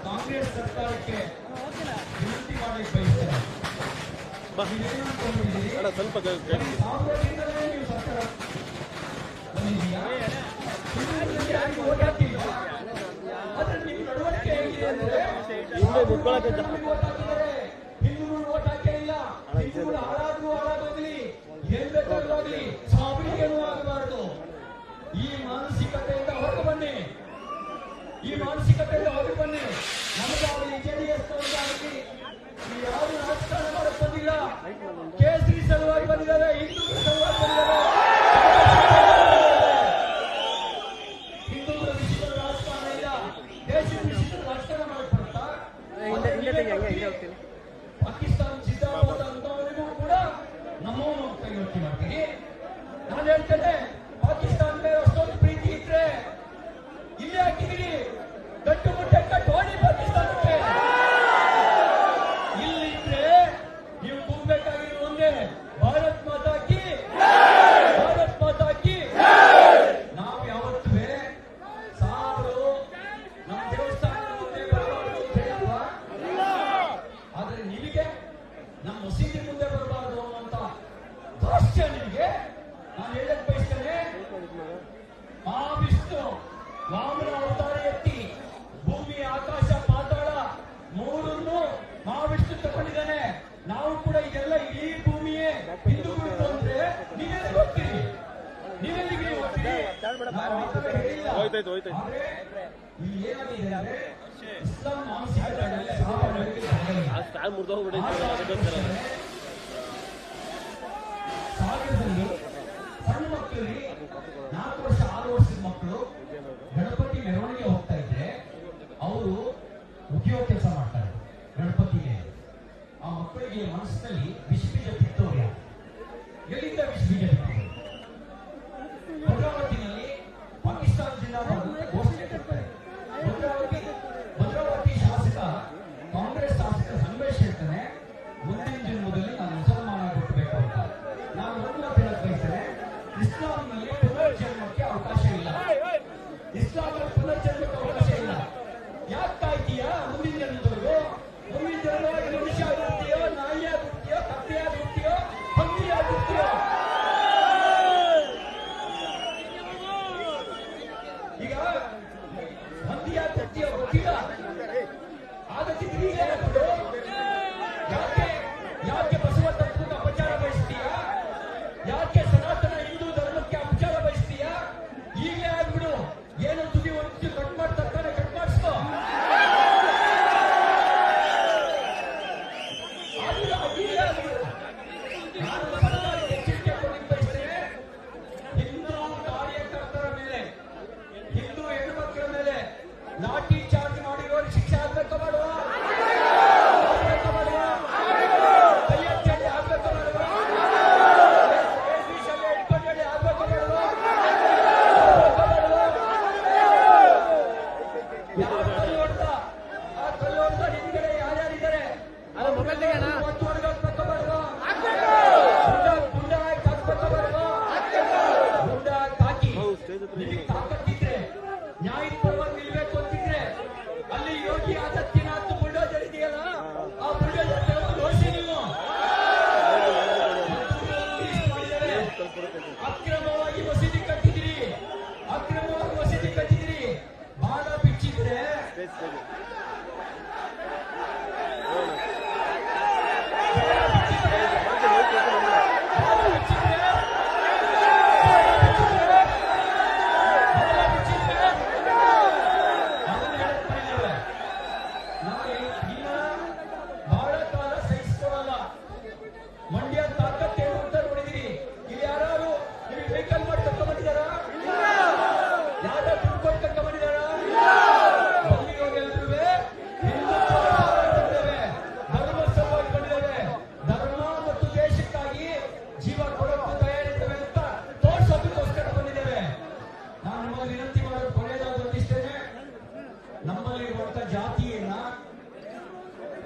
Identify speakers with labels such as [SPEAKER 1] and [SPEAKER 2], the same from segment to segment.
[SPEAKER 1] ಕಾಂಗ್ರೆಸ್ ಸರ್ಕಾರಕ್ಕೆ ವಿನಂತಿ ಮಾಡಲಿಕ್ಕೆ ಬಯಸ್ತೇನೆ. ಸ್ವಲ್ಪ ಈ ಮಾನಸಿಕತೆಯಿಂದ ಹೊರಗೆ ಬನ್ನಿ. ಈ ಮಾನಸಿಕತೆಯಿಂದ ಹೊರಗೆ ಬನ್ನಿ. ನಮಗಾಗಲಿ ಜೆಡಿಎಸ್ ಆಗಲಿ ಯಾರು ರಾಜಕಾರಣ ಮಾಡಕ್ ಬಂದಿಲ್ಲ. ಕೇಸರಿ ಸಲುವಾಗಿ ಬಂದಿದ್ದಾರೆ, ಹಿಂದೂಗಳ ಸಲುವಾಗಿ ಬಂದಿದ್ದಾರೆ. ಹಿಂದೂಗಳ ವಿಷಯದ ರಾಜಕಾರಣ ಇಲ್ಲ, ದೇಶದ ವಿಷಯದ ರಾಜಕಾರಣ ಮಾಡಕ್ ಬರ್ತಾ ಪಾಕಿಸ್ತಾನ ಸಿದ್ಧವಾದಂತವರಿಗೂ ಕೂಡ ನಮ್ಮನ್ನು ಕೈಗೊಳ್ತಿ ಮಾಡ್ತೀನಿ. ನಾನು ಹೇಳ್ತೇನೆ, ಪಾಕಿಸ್ತಾನ ಮೇಲೆ ಅಷ್ಟೊಂದು ಪ್ರೀತಿ ಇದ್ರೆ ಇಲ್ಲಿ ಹಾಕಿದಿರಿ, ಗಟ್ಟು ಮುಟ್ಟೆ ಕಟ್ಟು ಹೊಡಿ ಪಾಕಿಸ್ತಾನಕ್ಕೆ. ಇಲ್ಲಿ ಇದ್ರೆ ನೀವು ಕೂಗ್ಬೇಕಾಗಿರೋ ಒಂದೇ, ಭಾರತ್ ಮಾತಾ ಕಿ, ಭಾರತ್ ಮಾತಾ ಕಿ. ನಾವು ಯಾವತ್ತೂ ಸಾರು ನಮ್ಮ ದೇವಸ್ಥಾನ ಮುಂದೆ ಬರಬಾರದು ಅಂತ ಹೇಳುವ, ಆದ್ರೆ ನಿಮಗೆ ನಮ್ಮ ಮಸೀದಿ ಮುಂದೆ ಬರಬಾರದು ಅನ್ನುವಂತ ದಾಸ್ಯ ನಿಮಗೆ. ನಾನು ಹೇಳಕ್ ಬಯಸ್ತೇನೆ, ಮಹಾವಿಷ್ಣು ವಾಮನ ಅವತಾರ ಎತ್ತಿ ಭೂಮಿ ಆಕಾಶ ಪಾತಾಳ ಮೂರನ್ನು ಮಹಾವಿಷ್ಣು ತಗೊಂಡಿದ್ದಾನೆ. ನಾವು ಕೂಡ ಇದೆಲ್ಲ ಇಡೀ ಭೂಮಿಯೇ ಹಿಂದೂಗಳು ಅಂದ್ರೆ ನೀವೆಲ್ಲಿ ಹೋಗ್ತೀರಿ, ನೀವೆಲ್ಲಿಗೆ ಹೋಗ್ತೀರಿ? ಇಲ್ಲಿ ಏನಾಗಿದೆ ಅಂದ್ರೆ ಇಸ್ಲಾಂ ಸಾಗರದಲ್ಲಿ ಸಣ್ಣ ಮಕ್ಕಳಿಗೆ 4 ವರ್ಷ 6 ವರ್ಷದ ಮಕ್ಕಳು ಗಣಪತಿ ಮೆರವಣಿಗೆ ಹೋಗ್ತಾ ಇದ್ರೆ ಅವರು ಉದ್ಯೋಗ ಕೆಲಸ ಮಾಡ್ತಾರೆ ಗಣಪತಿಗೆ. ಆ ಮಕ್ಕಳಿಗೆ ಮನಸ್ಸಿನಲ್ಲಿ ವಿಷಬೀಜ ಬಿತ್ತವ್ರು ಯಾರು? ಎಲ್ಲಿಂದ ವಿಷಬೀಜ ಬಿತ್ತವರು? ಭದ್ರಾವತಿನಲ್ಲಿ ಪಾಕಿಸ್ತಾನದಿಂದ ಘೋಷಣೆ ಕೊಡ್ತಾರೆ. ಭದ್ರಾವತಿ ಶಾಸಕ ಕಾಂಗ್ರೆಸ್ ಶಾಸಕ ಸಂಗಮೇಶ್ ಹೇಳ್ತಾನೆ, ಮುಂದಿನ ಜನ್ಮದಲ್ಲಿ ನಾನು ಮುಸಲ್ಮಾನ ಹುಟ್ಟಬೇಕು ಅಂತ. ನಾನು ಒಂದು ಮಾತು ಹೇಳಕ್ ಬಯಸ್ತೇನೆ, ಇಸ್ಲಾಂನಲ್ಲಿ ಪುನರ್ಜನ್ಮಕ್ಕೆ ಅವಕಾಶ ಇಲ್ಲ. ಇಸ್ಲಾಂನಲ್ಲಿ ಪುನರ್ಜನ್ಮಕ್ಕೆ ಅವಕಾಶ ಇಲ್ಲ. ಯಾಕೆ ಕಾಯ್ತೀಯಾ? ಮುಂದಿನ ಜನ್ಮದವರೆಗೂ ಮುಂದಿನ ಜನ್ಮವಾಗಿ ಮನುಷ್ಯ ಆಗಿರ್ತೀಯೋ, ನಾಯಿ ಆಗಿರ್ತೀಯೋ, ಕಪ್ಪೆ ಆಗಿರ್ತೀಯೋ, ಹಂದಿ ಆಗಿರ್ತೀಯೋ? ಈಗ ಹಂದಿ ಆಗಿರ್ತೀಯೋ ಗೊತ್ತಿಲ್ಲ. ಆಗತ್ತಿದ್ರೆ ಯಾಕೆ ಬಸವ ತತ್ವಕ್ಕೆ ಅಪಚಾರ ಬಯಸ್ತೀಯಾ? ಯಾಕೆ ಸನಾತನ ಹಿಂದೂ ಧರ್ಮಕ್ಕೆ ಅಪಚಾರ ಬಯಸ್ತೀಯಾ? ಈಗಲೇ ಆಗ್ಬಿಡು. ಏನು ತುದಿ ಒಂದು ಕಟ್ ಮಾಡ್ತಾರೆ, ಕಟ್ ಮಾಡಿಸ್ಕೋ. ನಾನು ಸರ್ಕಾರಕ್ಕೆ ಎಚ್ಚರಿಕೆ ಕೊಡಲಿಕ್ಕೆ ಬಯಸ್ತೇನೆ. ಹಿಂದೂ ಕಾರ್ಯಕರ್ತರ ಮೇಲೆ, ಹಿಂದೂ ಹೆಣ್ಣುಮಕ್ಕಳ ಮೇಲೆ ಲಾಠಿ ಚಾರ್ಜ್ ಮಾಡಿರೋರು ಶಿಕ್ಷೆ ಆಗ್ಬೇಕು ಮಾಡುವ, ಆಗ್ಬೇಕು ಮಾಡುವ, ಕೈಯಚ್ಚಲ್ಲಿ ಆಗ್ಬೇಕು ಮಾಡುವ, ಇಟ್ಕೊಂಡಲ್ಲಿ ಆಗ್ಬೇಕು ಮಾಡುವ, ಯಾರು ಕಲ್ಲು ಹೊಡ್ತಾ ಆ ಕಲ್ಲು ಹೊಡ್ತಾ ಹಿಂದ್ಗಡೆ ಯಾರ್ಯಾರಿದ್ದಾರೆ ಒತ್ತುವರೆಗೆ ಹಾಕ್ಬೇಕು ಮಾಡುವ, ಗುಂಡ ಹಾಕ್ಬೇಕು ಮಾಡುವ, ಗುಂಡ ಹಾಕಿ ನಿಮಗೆ ತಾಕತ್ತಿದ್ರೆ ನ್ಯಾಯದ ಪರವಾಗಿ ನಿಲ್ಬೇಕು ಅಂತಿದ್ರೆ ಅಲ್ಲಿ ಯೋಗಿ ಆದಿತ್ಯನಾಥ್ ಬುಲ್ಡೋಜರ್ ಇದೆಯಲ್ಲ, ಆ ಬುಲ್ಡೋಜರ್ ನೋಡಿಸಿ ನೀವು. ಅಕ್ರಮವಾಗಿ ಮಸೀದಿ ಕಟ್ಟಿದ್ರಿ, ಅಕ್ರಮವಾಗಿ ಮಸೀದಿ ಕಟ್ಟಿದ್ರಿ. ಬಾಲ ಬಿಚ್ಚಿದ್ರೆ ಬಹಳ ಕಾಲ ಸಹಿಸಿಕೊಳ್ಳಲ್ಲ. ಮಂಡ್ಯ ತಾಕತ್ ಏನು ಅಂತ ನೋಡಿದಿರಿ. ಇಲ್ಲಿ ಯಾರು ನಿಮಗೆ ವೆಹಿಕಲ್ ಮಾಡಿ ತಗೊಂಡ್ಬಂದಿದಾರ? ಯಾರು ದುಡ್ಡು ಕೊಟ್ಟು ತಗೊಂಡ್ಬಂದಿದಾರ? ಬಂದಿರೋರೆಲ್ಲರೂ ಧರ್ಮ ಸಲುವಾಗಿ ಬಂದಿದ್ದೇವೆ, ಧರ್ಮ ಮತ್ತು ದೇಶಕ್ಕಾಗಿ ಜೀವ ಕೊಡೋಕ್ಕೂ ತಯಾರಿದ್ದೇವೆ ಅಂತ ತೋರಿಸೋದಕ್ಕೋಸ್ಕರ ಬಂದಿದ್ದೇವೆ. ನಾನು ನಿಮಗೆ ವಿನಂತಿ ಮಾಡೋದು ಕೊನೆಯದಾಗಿ ಬಂದಿಸ್ತೇನೆ. ನಮ್ಮಲ್ಲಿರುವಂತಹ ಜಾತಿಯನ್ನ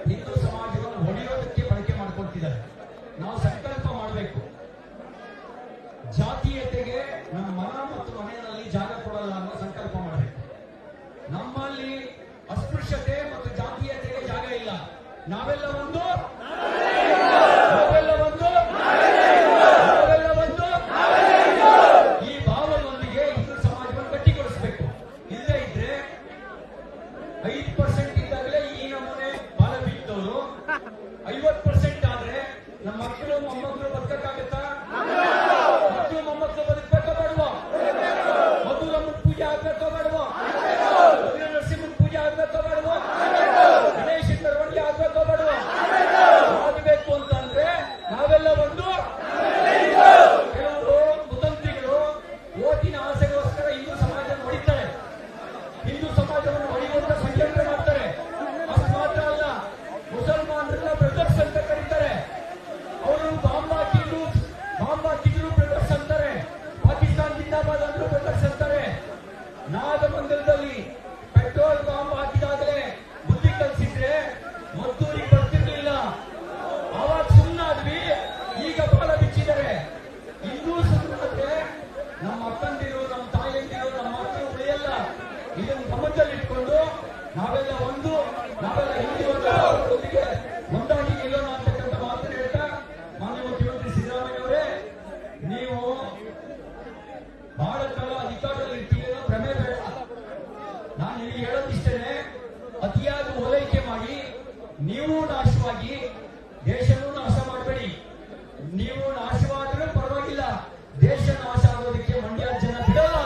[SPEAKER 1] ಹಿಂದೂ ಸಮಾಜವನ್ನು ಹೊಡೆಯೋದಕ್ಕೆ ಬಳಕೆ ಮಾಡಿಕೊಳ್ತಿದ್ದಾರೆ. ನಾವು ಸಂಕಲ್ಪ ಮಾಡಬೇಕು, ಜಾತೀಯತೆಗೆ ನಮ್ಮ ಮನ ಮತ್ತು ಮನೆಯಲ್ಲಿ ಜಾಗ ಕೊಡಲ್ಲ ಅನ್ನೋ ಸಂಕಲ್ಪ ಮಾಡಬೇಕು. ನಮ್ಮಲ್ಲಿ ಅಸ್ಪೃಶ್ಯತೆ ಮತ್ತು ಜಾತೀಯತೆಗೆ ಜಾಗ ಇಲ್ಲ. ನಾವೆಲ್ಲ ಒಂದು, ನಾವೆಲ್ಲ ಒಂದು, ನಾವೆಲ್ಲ ಒಂದು. ಈ ಭಾವದೊಂದಿಗೆ ಹಿಂದೂ ಸಮಾಜವನ್ನು ಗಟ್ಟಿಗೊಳಿಸಬೇಕು. ಇಲ್ಲದೇ ಇದ್ರೆ 5% ಇದ್ದಾಗಲೇ ಈ ನಮೂನೆ ಬಾಲ ಬಿದ್ದವರು 50% ಆದ್ರೆ ನಮ್ಮ ಮಕ್ಕಳು ಮೊಮ್ಮಕ್ಕಳು ಬದುಕಕ್ಕಾಗತ್ತಾ? ಮಕ್ಕಳು ಮೊಮ್ಮಕ್ಕಳು ಬದುಕಬೇಕೋ ಬೇಡವೋ? ಮಧುರಮ್ಮನ ಪೂಜೆ ಆಗ್ಬೇಕೋ ಬೇಡವೋ? ಮಧುರ ನರಸಿಂಹನ ಪೂಜೆ ಆಗ್ಬೇಕೋ ಬೇಡವೋ? ಗಣೇಶನ ಮೆರವಣಿಗೆ ಆಗ್ಬೇಕೋ ಬೇಡವೋ? ಆಗಬೇಕು ಅಂತಂದ್ರೆ ನಾವೆಲ್ಲ ಒಂದು. ಕೆಲವರು ಕುತಂತ್ರಿಗಳು ಓಟಿನ ಆಸೆಗೋಸ್ಕರ ಹಿಂದೂ ಸಮಾಜವನ್ನು ಹೊಡಿತಾರೆ, ಹಿಂದೂ ಸಮಾಜವನ್ನು ಹೊಡೆಯುವಂತ ಸಂಘಟನೆ ಮಾಡ್ತಾರೆ. ಅಷ್ಟು ಮಾತ್ರ ಅಲ್ಲ, ಮುಸಲ್ಮಾನರನ್ನ ಬ್ರದರ್ಸ್ ಅಂತ ಕರೀತಾರೆ. ಅವರು ಬಾಂಬ್ ಹಾಕಿದ್ರು ಬ್ರದರ್ಸ್ ಅಂತಾರೆ. ಪಾಕಿಸ್ತಾನ ಜಿಂದಾಬಾದ್ ಅಂದ್ರು ಬ್ರದರ್ಸ್ ಅಂತಾರೆ. ನಾಗಮಂಗಲದಲ್ಲಿ ಪೆಟ್ರೋಲ್ ಬಾಂಬ್ ಹಾಕಿದಾಗಲೇ ಬುದ್ಧಿ ಕಲಿಸಿದ್ರೆ ಮದ್ದೂರಿಗೆ ಬರ್ತಿರ್ಲಿಲ್ಲ. ಅವಾಗ ಸುಮ್ಮನಾದ್ವಿ, ಈಗ ಬಾಲ ಬಿಚ್ಚಿದ್ದಾರೆ. ಹಿಂದೂ ಸುಮ್ಮನೆ ನಮ್ಮ ಅಕ್ಕಂದಿರು, ನಮ್ಮ ತಾಯಿಯಂದಿರು, ನಮ್ಮ ಮಕ್ಕಳು ಉಳಿಯಲ್ಲ. ಇದನ್ನು ಗಮನದಲ್ಲಿಟ್ಕೊಂಡು ನಾವೆಲ್ಲ ಒಂದು, ನಾವೆಲ್ಲ ಹಿಂದಿಯೊಂದಿಗೆ ಒಂದಾಗಿ ನಿಲ್ಲೋಣ ಅಂತಕ್ಕಂಥ ಮಾತನ್ನು ಹೇಳ್ತಾ, ಮಾನ್ಯ ಮುಖ್ಯಮಂತ್ರಿ ಸಿದ್ದರಾಮಯ್ಯ ಅವರೇ, ನೀವು ಬಹಳ ಕಾಲ ಅಧಿಕಾರದಲ್ಲಿ ಇರ್ತೀವಿ ಅನ್ನೋ ಭ್ರಮೆ ಬೇಡ. ನಾನು ನಿಮಗೆ ಹೇಳೋದಿಷ್ಟೇನೆ, ಅತಿಯಾಗಿ ಓಲೈಕೆ ಮಾಡಿ ನೀವು ನಾಶವಾಗಿ ದೇಶನೂ ನಾಶ ಮಾಡಬೇಡಿ. ನೀವು ನಾಶವಾದರೂ ಪರವಾಗಿಲ್ಲ, ದೇಶ ನಾಶ ಆಗೋದಕ್ಕೆ ಮಂಡ್ಯ ಜನ ಬಿಡಲ್ಲ.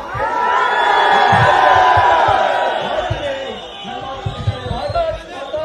[SPEAKER 1] ಭಾರತ್ ಮಾತಾ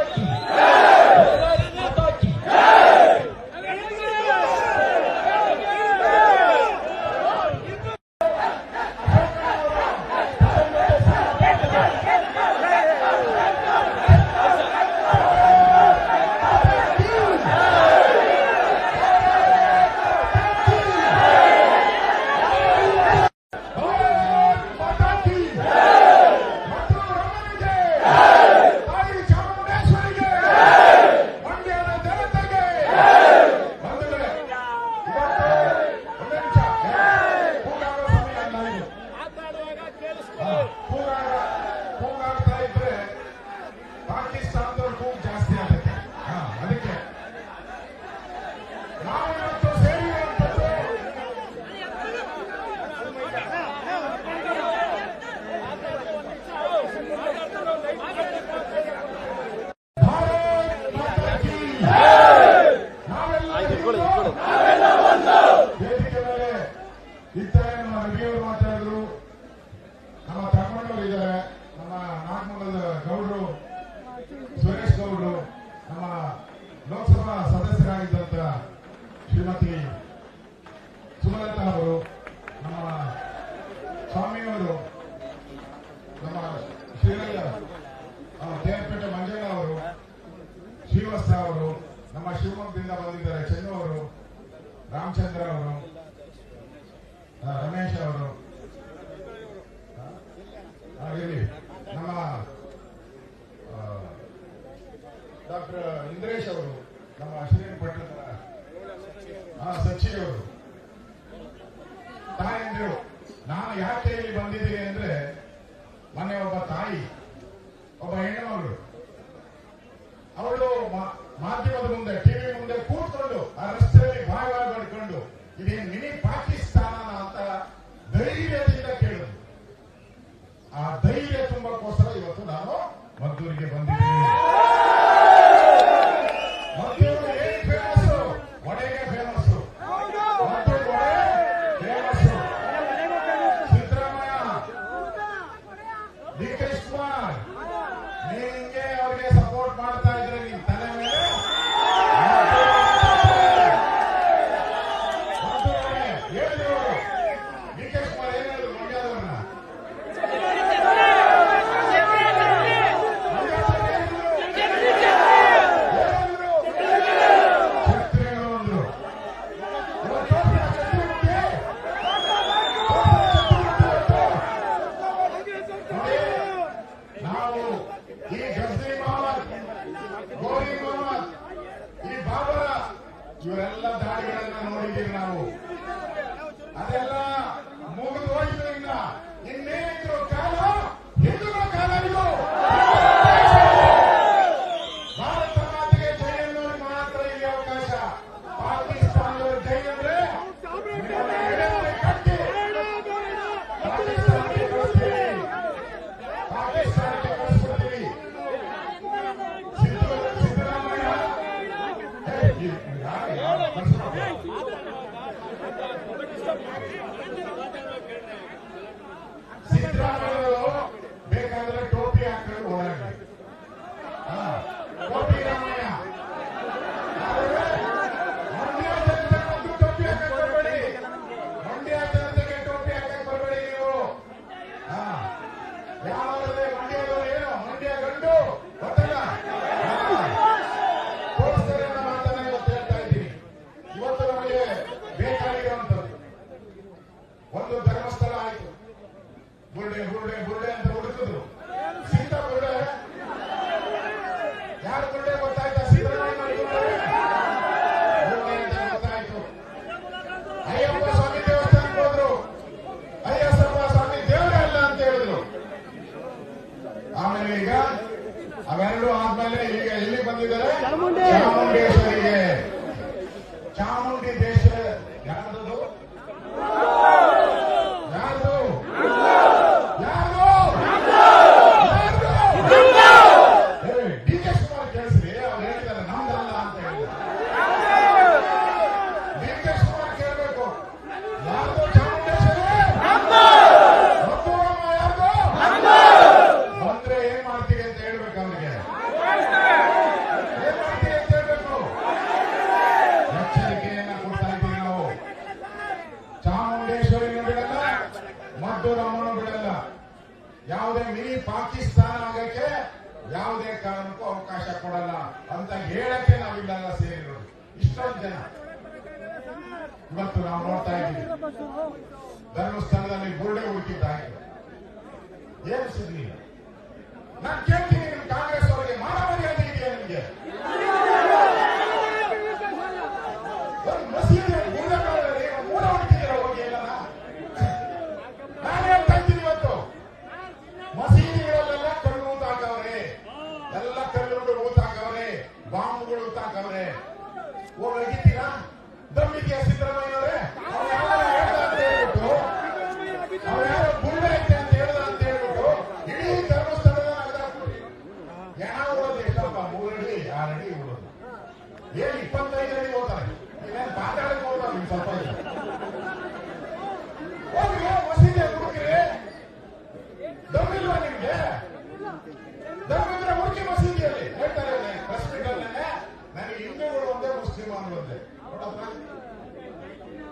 [SPEAKER 2] ನಮ್ಮ ಶಿವಮೊಗ್ಗದಿಂದ ಬಂದಿದ್ದಾರೆ ಚೆನ್ನು ಅವರು, ರಾಮಚಂದ್ರ ಅವರು, ರಮೇಶ್ ಅವರು, ನಮ್ಮ ಡಾಕ್ಟರ್ ಇಂದ್ರೇಶ್ ಅವರು, ನಮ್ಮ ಶ್ರೀರಂಗಪಟ್ಟಣದ ಸಚಿವರು, ತಾಯಂದಿರು. ನಾನು ಯಾಕೆ ಇಲ್ಲಿ ಬಂದಿದ್ದೀನಿ ಅಂದ್ರೆ, ಮೊನ್ನೆ ಒಬ್ಬ ತಾಯಿ, ಒಬ್ಬ ಹೆಣ್ಣುಮಗಳು, ಅವಳು ಮಾಧ್ಯಮದ ಮುಂದೆ, ಟಿವಿ ಮುಂದೆ ಕೂತ್ಕೊಂಡು ಆ ರಸ್ತೆಯಲ್ಲಿ ಬಾಯ್ ಮಾಡ್ಕೊಂಡು ಇದೇನು ಮಿನಿ ಪಾಕಿಸ್ತಾನ ಅಂತ ಧೈರ್ಯದಿಂದ ಕೇಳಿದ್ರು. ಆ ಧೈರ್ಯ ತುಂಬಕ್ಕೋಸ್ಕರ ಇವತ್ತು ನಾನು ಮದ್ದೂರಿಗೆ ಬಂದಿದ್ದೀನಿ. ಮದ್ದೂರು ಏನ್ ಫೇಮಸ್? ವಡೆಗೆ ಫೇಮಸ್. ಮದ್ದೂರು ವಡೆ ಫೇಮಸ್. ಸಿದ್ದರಾಮಯ್ಯ, ಡಿ ಕೆ ಶಿವಕುಮಾರ್, ನಿಂಗೆ ಅವ್ರಿಗೆ ಸಪೋರ್ಟ್ ಮಾಡ್ತಾ ಇದ್ರೆ ನಿನ್ ತಲೆ ಮೇಲೆ ಹೇಳಿದ್ರು. ಡಿ ಕೆ ಶಿವಕುಮಾರ್ ಏನ್ ಹೇಳಿದ್ರು ಮಂಡ್ಯದವ್ರನ್ನ? ನಾವು ಈ ಗಜ್ರಿ ಮೊಹಮ್ಮದ್, ಗೋರಿ ಮೊಹಮ್ಮದ್, ಈ ಬಾಬರ ಇವರೆಲ್ಲ ದಾಳಿಗಳನ್ನ ನೋಡಿದ್ದೀವಿ ನಾವು. ಅದೆಲ್ಲ ಮುಗಿದು ಹೋಯ್ತು. ಇನ್ನೇನಿದ್ರು ಕಾಲ ಹಿಂದೂಗಳ ಕಾಲ ಇದು. ಭಾರತ ಮಾತೆಗೆ ಜೈ ಅನ್ನೋರು ಮಾತ್ರ ಇಲ್ಲಿ ಅವಕಾಶ. ಪಾಕಿಸ್ತಾನದವರು ಜೈ ಅಂದ್ರೆ ಕಟ್ಟಿ ಪಾಕಿಸ್ತಾನಕ್ಕೆ ಕಳಿಸ್ತೀವಿ, ಪಾಕಿಸ್ತಾನಕ್ಕೆ ಕಳಿಸ್ಬಿಡ್ತೀವಿ. ಸಿದ್ದರಾಮಯ್ಯ ಸಿದ್ದರಾಮಯ್ಯವರು ಬೇಕಾದ್ರೆ ಟೋಪಿ ಹಾಕೊಂಡು ಓಡಾಡಿ. ಟೋಪಿ ರಾಮಯ್ಯ ಮಂಡ್ಯ ಜನತೆಗೆ ಒಂದು ಟೋಪಿ ಹಾಕಕ್ ಬರಬೇಡಿ. ಮಂಡ್ಯ ಜನತೆಗೆ ಟೋಪಿ ಹಾಕಕ್ ಬರಬೇಡಿ ನೀವು. ಯಾವ್ದೇ ಮಂಡ್ಯದವರು ಏನು ಮಂಡ್ಯ ಗಂಡು ಗೊತ್ತಲ್ಲ, ತೋರಿಸ್ತಾರೆ ಅನ್ನೋ ಮಾತನ್ನ ಇವತ್ತು ಹೇಳ್ತಾ ಇದ್ದೀನಿ. ಇವತ್ತು ನಮಗೆ ಬೇಕಾಗಿರುವಂತದ್ದು ಒಂದು ಧರ್ಮಸ್ಥಳ ಆಯ್ತು. ಬುರುಡೆ ಬುರುಡೆ ಬುರುಡೆ ಅಂತ ಹುಡುಕಿದ್ರು. ಸೀತಾ ಬುರುಡೆ ಯಾರು ಬುರುಡೆ ಗೊತ್ತಾಯ್ತಾ? ಸಿದ್ದರಾಮಯ್ಯ ಬುರುಡೆ ಅಂತ ಗೊತ್ತಾಯ್ತು. ಅಯ್ಯಪ್ಪ ಸ್ವಾಮಿ ದೇವಸ್ಥಾನಕ್ಕೆ ಹೋದ್ರು. ಅಯ್ಯಪ್ಪ ಸ್ವಾಮಿ ದೇವರೇ ಅಲ್ಲ ಅಂತ ಹೇಳಿದ್ರು. ಆಮೇಲೆ ಈಗ ಅವೆರಡು ಆದ್ಮೇಲೆ ಈಗ ಎಲ್ಲಿ ಬಂದಿದ್ದಾರೆ? ಚಾಮುಂಡೇಶ್ವರಿಗೆ. ಚಾಮುಂಡಿ ದೇಶ ಯಾರದು? ಯಾರು ಡಿ ಕೆ ಶಿವಕುಮಾರ್ ಕೇಳಿಸ್ರಿ. ಅವ್ರು ಹೇಳಿದ್ದಾರೆ ನಮ್ದಲ್ಲ ಅಂತ ಹೇಳಿದ್ದಾರೆ. ಡಿ ಕೆ ಶಿವಕುಮಾರ್ ಕೇಳಬೇಕು. ಯಾರ್ದು ಚಾಮುಂಡೇಶ್ವರಿ? ಮದ್ದೂರಮ್ಮ ಯಾರ್ದು? ಬಂದ್ರೆ ಏನ್ ಮಾಡ್ತೀವಿ ಅಂತ ಹೇಳ್ಬೇಕು. ಅವ್ರಿಗೆ ಏನ್ ಮಾಡ್ತೀವಿ ಅಂತ ಹೇಳ್ಬೇಕು. ಎಚ್ಚರಿಕೆಯನ್ನ ಕೊಡ್ತಾ ಇದ್ದೀವಿ ನಾವು. ಚಾಮುಂಡೇಶ್ವರಿನೂ ಬಿಡಲ್ಲ, ಮದ್ದೂರಮ್ಮನೂ ಬಿಡಲ್ಲ. ಯಾವುದೇ ಮಿನಿ ಪಾಕಿಸ್ತಾನ ಆಗಕ್ಕೆ ಯಾವುದೇ ಕಾರಣಕ್ಕೂ ಅವಕಾಶ ಕೊಡಲ್ಲ ಅಂತ ಹೇಳಕ್ಕೆ ನಾವಿಲ್ಲೆಲ್ಲ ಸೇರಿರೋದು. ಇಷ್ಟೊಂದು ಜನ ಇವತ್ತು ನಾವು ನೋಡ್ತಾ ಇದ್ದೀವಿ. ಧರ್ಮಸ್ಥಳದಲ್ಲಿ ಬುರುಡೆ ಹುಡುಕಿದ್ದಾಗಿದೆ. ಏನು ಸುದ್ದಿ? ನಾನು ಕೇಳ್ತೀನಿ, ಕಾಂಗ್ರೆಸ್ ಅವರಿಗೆ ಮಾನವೀಯತೆ ಇದೆಯಾ ನಿಮಗೆ? ಒಂದು ಮಸೀದಿ ಬುರುಡೆ ಮೂಡ ಹುಡುಕಿದ್ದೀರ ಹೋಗಿ ಎಲ್ಲ? ನಾನು ಹೇಳ್ತಾ ಇದ್ದೀನಿ ಇವತ್ತು ಮಸೀದಿಗಳಲ್ಲೆಲ್ಲ ಕಲ್ಲು ಊತಾಕವ್ರೆ, ಎಲ್ಲ ಕಲ್ಲುಗಳು ಊತಾಕವ್ರೆ, ಬಾಂಬ್ಗಳು ಊತಾಕವ್ರೆ. ಹೋಗಿದ್ದೀರಾ? ದಮ್ಮಿಗೆ ಸಿದ್ದರಾಮಯ್ಯವರೇ ಹೇಳ್ದ ಅಂತ ಹೇಳ್ಬಿಟ್ಟು, ಅವ್ರು ಯಾರೋ ಬುರುಡೆ ಐತೆ ಅಂತ ಹೇಳ್ದ ಅಂತ ಹೇಳ್ಬಿಟ್ಟು ಇಡೀ ಧರ್ಮಸ್ಥಳದ ನಗರ ಏನಾಗೋದು ಎಷ್ಟಪ್ಪ? 3 ಅಡಿ 6 ಅಡಿ ಉಳೋದು. ಏನ್ 25 ಅಡಿ ಹೋಗ್ತಾರೆ. ನೀವೇನು ಮಾತಾಡಕ್ಕೆ ಹೋಗ್ತಾರೆ ನಿಮ್ ಸ್ವಲ್ಪ ಹೋಗಿ ಮಸೀದಿ ಹುಡುಕ್ರಿ. ದಮ್ಮಿಲ್ವಾ ನಿಮ್ಗೆ? ದಮ್ಮಿದ್ರೆ ಹುಡುಕಿ ಮಸೀದಿಯಲ್ಲಿ. ಹೇಳ್ತಾರೆ ಪ್ರೆಸ್ ಮೀಟಲ್ಲೇ ನನಗೆ ಹಿಂದೂಗಳು ಒಂದೇ ಮುಸ್ಲಿಂ ಒಂದೇ. ನೋಡಪ್ಪ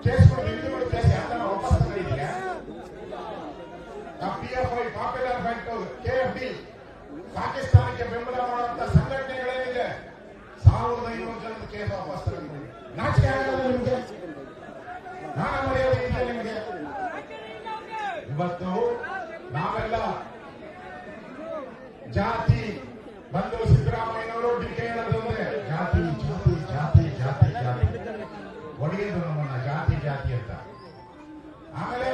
[SPEAKER 2] ಕೇಸ್ಗಳು, ಹಿಂದೂಗಳು ಕೇಸ್ ಯಾಕಂದ್ರೆ ವಾಪಸ್ ತಗೊಂಡಿದ್ಯಾ? PFI ಪಾಪ್ಯುಲರ್ ಫ್ರಂಟ್, KFD ಪಾಕಿಸ್ತಾನಕ್ಕೆ ಬೆಂಬಲ ಮಾಡುವಂತ ಸಂಘಟನೆಗಳೇನಿದೆ 1500 ಜನಕ್ಕೆ ಕೇಸ್ ವಾಪಸ್ ತಗೊಂಡು ನಾಚಿಕೆ ಆಗಲ್ಲ ನಿಮ್ಗೆ? ನಾನ ಮರ್ಯಾದೆ ಇದೆಯಾ ನಿಮ್ಗೆ? ಇವತ್ತು ನಾವೆಲ್ಲ ಜಾತಿ ಬಂದು ಸಿದ್ದರಾಮಯ್ಯನವರು ಡಿಕೆ ಹೇಳೋದಂದ್ರೆ ಜಾತಿ ಜಾತಿ ಜಾತಿ ಜಾತಿ ಜಾತಿ ಒಡೆಯದು ನಮ್ಮನ್ನ ಜಾತಿ ಜಾತಿ ಅಂತ. ಆಮೇಲೆ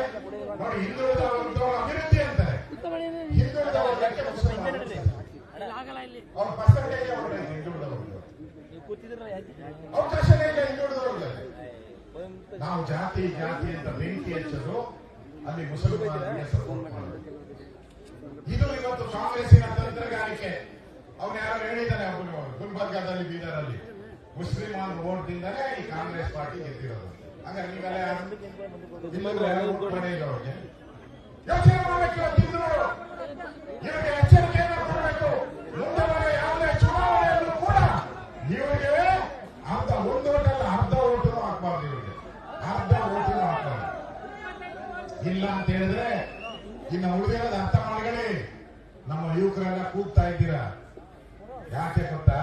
[SPEAKER 2] ನೋಡಿ ಹಿಂದುಳಿದವರು ಅಭಿವೃದ್ಧಿ ಅಂತಾರೆ. ಹಿಂದುಳಿದವರು ಅವ್ರ ಪರ್ಸೆಂಟೇಜ್ ಹಿಂದುಳಿದವರು ಅವಕಾಶನೇ ಇಲ್ಲ ಹಿಂದುಳಿದವ್ರಿಗೆ. ನಾವು ಜಾತಿ ಜಾತಿ ಅಂತ ಬೆಂಕಿ ಹಚ್ಚೋದು, ಅಲ್ಲಿ ಮುಸಲ್ಮಾನರಿಗೆ ಸಪೋರ್ಟ್ ಮಾಡೋದು, ಇದು ಇವತ್ತು ಕಾಂಗ್ರೆಸ್ಸಿನ ತಂತ್ರಗಾರಿಕೆ. ಅವನು ಯಾರು ಹೇಳಿದ್ದಾನೆ, ಅವನು ಗುಲ್ಬರ್ಗಾದಲ್ಲಿ ಬೀದರಲ್ಲಿ ಮುಸ್ಲಿಮಾನ್ ವೋಟ್ದಿಂದಲೇ ಈ ಕಾಂಗ್ರೆಸ್ ಪಾರ್ಟಿ ಗೆದ್ದಿರೋದು. ಹಾಗಾದ್ರೆ ನೀವೆಲ್ಲ ಅವ್ರಿಗೆ ಯೋಚನೆ ಮಾಡಬೇಕು. ಹಿಂದುಳಿದವರು ಇವರಿಗೆ ಎಚ್ಚರಿಕೆಯನ್ನು ಕೊಡಬೇಕು. ಮುಂದೆ ಬರೋ ಯಾವುದೇ ಚುನಾವಣೆಯಲ್ಲೂ ಕೂಡ ಇವರಿಗೆ ಅರ್ಧ ಒಂದು ಓಟಲ್ಲ, ಅರ್ಧ ಓಟು ಹಾಕಬಾರ್ದು. ಇವರಿಗೆ ಅರ್ಧ ಓಟು ಹಾಕಬಾರ್ದು. ಇಲ್ಲ ಅಂತ ಹೇಳಿದ್ರೆ ಇನ್ನು ಉಳಿದಿರೋದು ಅರ್ಥ ಮಾಡ್ಕೊಳ್ಳಿ. ನಮ್ಮ ಯುವಕರೆಲ್ಲ ಕೂಗ್ತಾ ಇದ್ದೀರಾ, ಯಾಕೆ ಗೊತ್ತಾ?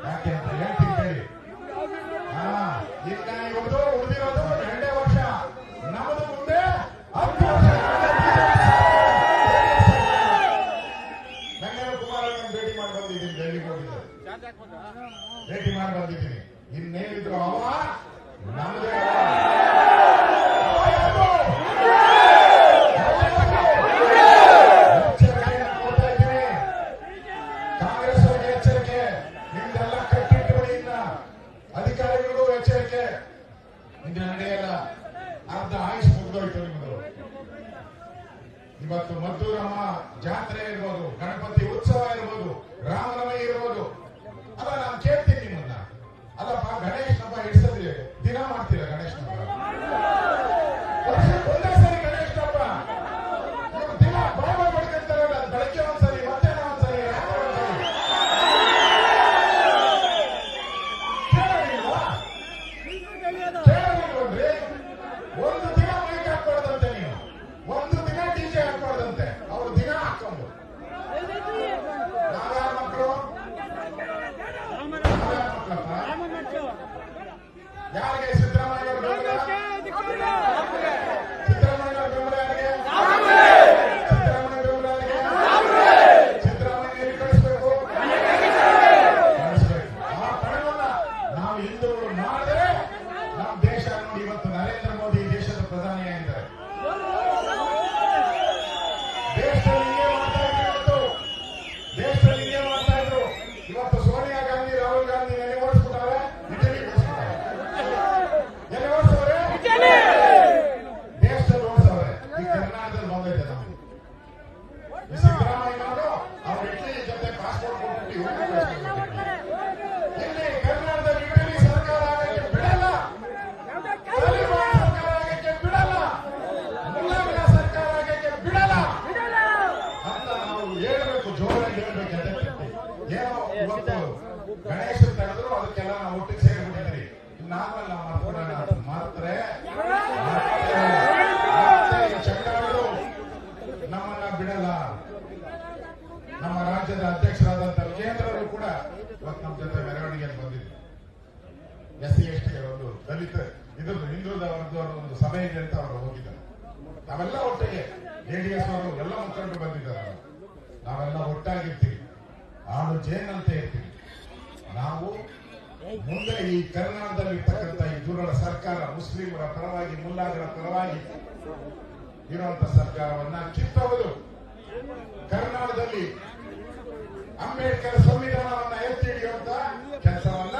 [SPEAKER 2] ಯಾಕೆ ಅಂತ ಹೇಳ್ತೀನಿ ಕೇಳಿ. ಈಗ ಇವತ್ತು ಉಳಿದಿರೋದು 2 ವರ್ಷ, ನಮ್ಮದು ಮುಂದೆ 10 ವರ್ಷ. ಬೆಂಗಳೂರು ಕುಮಾರಣ್ಣ ಭೇಟಿ ಮಾಡಿ ಬಂದಿದ್ದೀನಿ, ಡೆಲ್ಲಿಗೆ ಹೋಗಿದ್ದೆ, ಭೇಟಿ ಮಾಡಿ ಬಂದಿದ್ದೀನಿ. ಇನ್ನೇನಿದ್ರು ಅವ ನಮ್ದೇ ನಡೆಯಲ್ಲ. ಅರ್ಧ ಆಯುಷ್ ಮುಗಿದೋಯ್ತು ನಿಮ್ಮದು. ಇವತ್ತು ಮದ್ದೂರಮ್ಮ ಜಾತ್ರೆ ಇರ್ಬೋದು, ಗಣಪತಿ ಉತ್ಸವ ಇರ್ಬೋದು, ರಾಮನವಮಿ ಇರ್ಬೋದು. ಅಲ್ಲ, ನಾನು ಕೇಳ್ತೀನಿ ನಿಮ್ಮನ್ನ, ಅಲ್ಲಪ್ಪ ಗಣೇಶ್ ಹಬ್ಬ ಹಿಡಿಸಿದ್ರಿ, ದಿನ ಮಾಡ್ತೀರಾ ಗಣೇಶ್ ಹಬ್ಬ? ಒಂದೇ ಸರಿ ಗಣೇಶ್ ಹಬ್ಬ ದಿನ ಬಾಬಾ ಮಾಡ್ಕೊಂತಾರಲ್ಲ, ಬೆಳಗ್ಗೆ ಒಂದ್ಸರಿ, ಮಧ್ಯಾಹ್ನ ಒಂದ್ಸರಿ, ರಾತ್ರಿ ಒಂದ್ಸರಿ. ಒಂದು ದಿನ ಮೈಕ್ ಹಾಕ್ಬಾರ್ದಂತೆ ನೀವು, ಒಂದು ದಿನ ಡಿಜೆ ಹಾಕ್ಬಾರ್ದಂತೆ, ಅವ್ರು ದಿನ ಹಾಕೊಂಡು. ನಾವ್ಯಾರ ಮಕ್ಕಳು? ಯಾರಿಗೆ? ಸಿದ್ದರಾಮಯ್ಯ ಅವ್ರ ಬೆಂಬಲ? ಸಿದ್ದರಾಮಯ್ಯ ಅವ್ರ ಬೆಂಬಲ ಯಾರಿಗೆ? ಸಿದ್ದರಾಮಯ್ಯ ಬೆಂಬಲ ಯಾರಿಗೆ? ಸಿದ್ದರಾಮಯ್ಯ ಕಳಿಸ್ಬೇಕು, ಕಳಿಸ್ಬೇಕು. ಆ ಪಣವನ್ನ ನಾವು ಹಿಂದೂಗಳು ಮಾಡಿದ್ರೆ ನಮ್ಮ ದೇಶ ನೋಡಿ ಇವತ್ತು ನರೇಂದ್ರ ಮೋದಿ ದೇಶದ ಪ್ರಧಾನಿಯಾಗಿದ್ದಾರೆ. ದೇಶದಲ್ಲಿ ಹಿಂಗೆ ಮಾಡ್ತಾ ಇದ್ರು, ದೇಶದಲ್ಲಿ ಹಿಂಗೆ ಮಾಡ್ತಾ ಇದ್ರು. ಇವತ್ತು ಸೋನಿಯಾ ಗಾಂಧಿ, ರಾಹುಲ್ ಗಾಂಧಿ ಎಲ್ಲಿ ಓಡಿಸ್ಬಿಟ್ಟಾರೆ? ಇಟಲಿ ಓಡಿಸ್ಬಿಟ್ಟಾರೆ. ಎಲ್ಲಿ ಓಡಿಸವ್ರೆ? ದೇಶದಲ್ಲಿ ಓಡಿಸವ್ರೆ. ಈ ಕರ್ನಾಟಕದಲ್ಲಿ ಬಂದೈತೆ ನಮ್ಗೆ. ಈ ಸಿದ್ದರಾಮಯ್ಯನವರು ಅವ್ರ ಇಟಲಿ ಜೊತೆ ಪಾಸ್ಪೋರ್ಟ್ ಕೊಟ್ಬಿಟ್ಟು ಇಲ್ಲಿ ಕರ್ನಾಟಕದಲ್ಲಿ ಇಟಲಿ ಸರ್ಕಾರ ಆಗಕ್ಕೆ ಬಿಡಲ್ಲ, ಸರ್ಕಾರ ಆಗಕ್ಕೆ ಬಿಡಲ್ಲ, ಮುಲ್ಲಾಗಳ ಸರ್ಕಾರ ಆಗಕ್ಕೆ ಬಿಡಲ್ಲ ಅಂತ ನಾವು ಹೇಳ್ಬೇಕು, ಜೋರಾಗಿ ಹೇಳ್ಬೇಕು. ಏನೋ ಇವತ್ತು ಗಣೇಶ ತೆಗೆದ್ರು, ಅದಕ್ಕೆಲ್ಲ ನಾವು ಒಟ್ಟಿಗೆ ಸೇರಿಬಿಟ್ಟಿದ್ರಿ. ನಾವೆಲ್ಲ ನಾವು ಮಾತ್ರೆ ಚಕ್ರಾಗಳು ನಮ್ಮನ್ನ ಬಿಡಲ್ಲ. ನಮ್ಮ ರಾಜ್ಯದ ಅಧ್ಯಕ್ಷರಾದಂತ ವಿಜೇಂದ್ರರು ಕೂಡ ಇವತ್ತು ನಮ್ಮ ಜೊತೆ ಮೆರವಣಿಗೆಯಲ್ಲಿ ಬಂದಿದ್ರು. SC ST ಒಂದು ದಲಿತ ಇದ್ರದ್ದು ಹಿಂದುಳಿದ ವರ್ಗದವರ ಒಂದು ಸಭೆ ಇದೆ ಅಂತ ಅವರು ಹೋಗಿದ್ದಾರೆ. ನಾವೆಲ್ಲ ಒಟ್ಟಿಗೆ JDS ಅವರು ಎಲ್ಲ ಮುಖಂಡರು ಬಂದಿದ್ದಾರೆ. ನಾವೆಲ್ಲ ಒಟ್ಟಾಗಿರ್ತೀವಿ, ಆಡು ಜೇನಂತ ಇರ್ತೀವಿ. ನಾವು ಮುಂದೆ ಈ ಕರ್ನಾಟಕದಲ್ಲಿ ಇರ್ತಕ್ಕಂಥ ಈ ದುರ್ಬಲ ಸರ್ಕಾರ, ಮುಸ್ಲಿಮರ ಪರವಾಗಿ, ಮುಲ್ಲಾಗಳ ಪರವಾಗಿ ಇರುವಂತ ಸರ್ಕಾರವನ್ನ ಕಿತ್ತಬಹುದು. ಕರ್ನಾಟಕದಲ್ಲಿ ಅಂಬೇಡ್ಕರ್ ಸಂವಿಧಾನವನ್ನ ಎತ್ತಿ ಹಿಡಿಯುವಂತ ಕೆಲಸವನ್ನ